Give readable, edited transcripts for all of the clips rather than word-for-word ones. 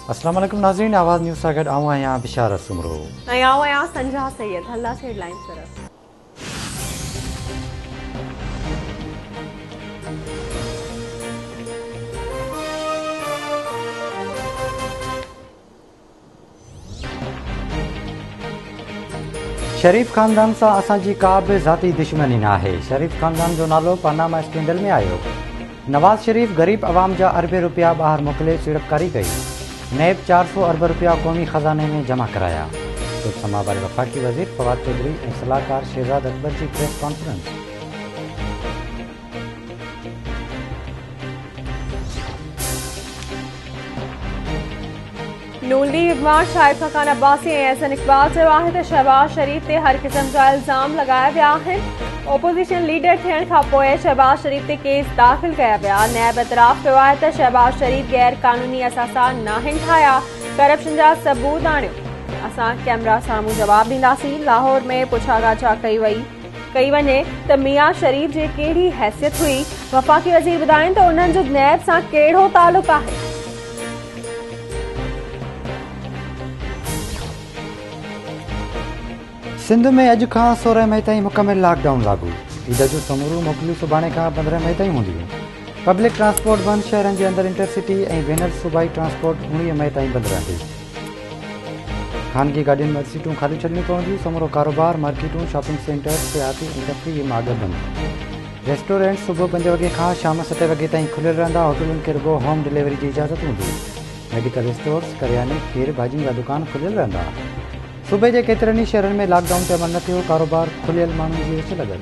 अस्सलाम वालेकुम नाज़रीन, आवाज़ न्यूज़ सां गॾु आऊं आहियां बिशारत सुमरो ऐं आऊं आहियां संजा सैयद। हल्लासीं हेडलाइंस तरफ़। शरीफ़ ख़ानदान सां असांजी का बि ज़ाती दुश्मनी न आहे। शरीफ़ ख़ानदान जो नालो पानामा स्कैंडल में आयो। नवाज़ शरीफ़ ग़रीब अवाम जा अरबे रुपया ॿाहिरि मोकिले सीड़पकारी कई। नैब 400 अरब रुपया क़ौमी ख़ज़ाने में जमा कराया। कुझु समा वारे वफ़ाक़ी वज़ीर फवाद चौधरी ऐं सलाहकार शहज़ाद अकबर जी प्रेस कॉन्फ्रेंस। नून लीग इक़बाल शाहिद ख़ान अब्बासी ऐं एहसन इक़बाल चयो आहे त शहबाज शरीफ़ ते हर क़िस्म जा इल्ज़ाम लॻाया विया आहिनि। ओपोज़िशन लीडर थियण खां पोइ शहबाज शरीफ़ ते केस दाख़िल कया विया। नैब एतराफ़ कयो आहे त शहबाज शरीफ़ गैर क़ानूनी असासा नाहिनि ठाहिया, करप्शन जा सबूत आणियो। असां कैमरा साम्हूं जवाब ॾींदासीं। लाहौर में पुछागाछा कई वञे त मियां शरीफ़ जी कहिड़ी हैसियत हुई। वफ़ाक़ी वज़ीर ॿुधाइनि त उन्हनि जो नैब सां कहिड़ो तालुक़ आहे। सिंध में अॼु खां 16 मई ताईं मुकमिल लॉकडाउन लागू। ईद जूं समूरियूं मोकलियूं सुभाणे खां 15 मई ताईं हूंदियूं। पब्लिक ट्रांसपोर्ट बंदि। शहरनि जे अंदरि इंटरसिटी ऐं वेनर सूबाई ट्रांसपोर्ट 19 मई ताईं बंदि रहंदी। ख़ानगी गाॾियुनि में सीटूं ख़ाली छॾिणियूं पवंदियूं। समूरो कारोबार, मार्केटूं, शॉपिंग सेंटर, सियाती ऐं तफ़रीही मार्ग बंदि। रेस्टोरेंट सुबुह 5 वॻे खां शाम 7 वॻे ताईं खुलियल रहंदा। होटलुनि खे रुॻो होम डिलीवरी जी इजाज़त हूंदी। मेडिकल स्टोर्स, करियाने, खीर भाॼियुनि जा दुकान खुलियल रहंदा। सूबे जे केतिरनि ई शहरनि में लॉकडाउन ते अमल न थियो। कारोबार खुलियल माण्हुनि जी विच लॻल।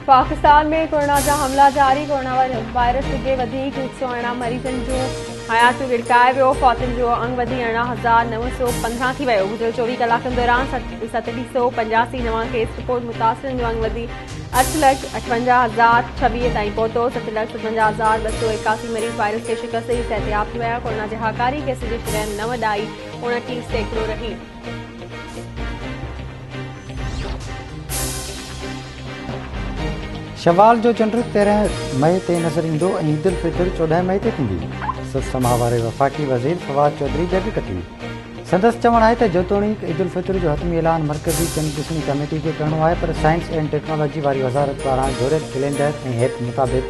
पाकिस्तान में कोरोना जा हमला जारी। कोरोना वायरस जे वधीक 118 मरीज़नि जूं हयातियूं गिड़काए वियो। फौतुनि जो अंग वधी 18,915 थी वियो। गुज़िरियल 24 कलाकनि दौरान 3785 नवां केस रिपोर्ट। मुतासिरनि जो अंग वधी 8,58,026 ताईं पहुतो। 7,57,281 मरीज़ वायरस के शिकस्त जी सिहतयाब थी विया। कोरोना जे हकारी केस जी शरह 9.29% रही। शवाल जो चंड 13 मई ते नज़र ईंदो ऐं ईद उल फितर 14 मई ते थींदी। समा वारे वफ़ाक़ी वज़ीर फवाद चौधरी जॻ कथी। संदसि चवणु आहे त जेतोणीकि ईद उल फितर जो हतमी ऐलान मर्कज़ी चंड ॾिसणी कमेटी खे करिणो आहे, पर साइंस एंड टेक्नोलॉजी वारी वज़ारत पारां जोड़ियल कैलेंडर ऐं ऐप मुताबिक़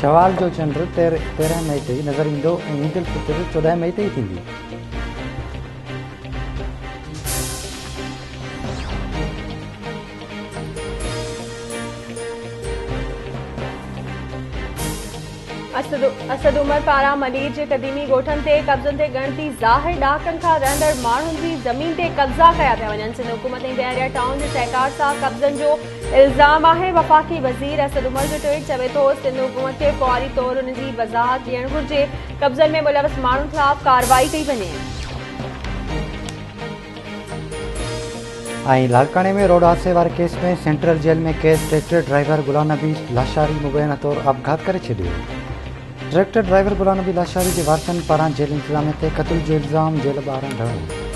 शवाल जो चंड 13 मई ते नज़र ईंदो ऐं ईद उल फितर 14 मई ते ई थींदी। असद उमर पारां मलीर जे क़दीमी ॻोठनि ते कब्ज़नि ते ॻणती ज़ाहिर ॾहाकनि खां रहंदड़ माण्हुनि जी ज़मीन ते कब्ज़ा कया पिया वञनि। सिंध हुकूमत ऐं बहरिया टाउन जे सहकार सां कब्ज़नि जो इल्ज़ाम आहे। वफ़ाक़ी वज़ीर असद उमर जो ट्वीट चवे थो सिंध हुकूमत खे फौरी तौर उन जी वज़ाहत ॾियणु घुर्जे। कब्ज़नि में मुलविस माण्हुनि ख़िलाफ़ कार्रवाई कई वञे। ऐं लालकाणे में रोड हादसे वारे केस में सेंट्रल जेल में कैद ट्रैक्टर ड्राइवर गुलाम नबी लाशारी मुबैना तौरु आपघात करे छॾियो। ट्रैक्टर ड्राइवर गुलाम नबी लाशारी जे वारसनि पारां जेल इंतज़ामिया ते क़त्ल जो इल्ज़ाम जेल ॿाहिरां ढहियो।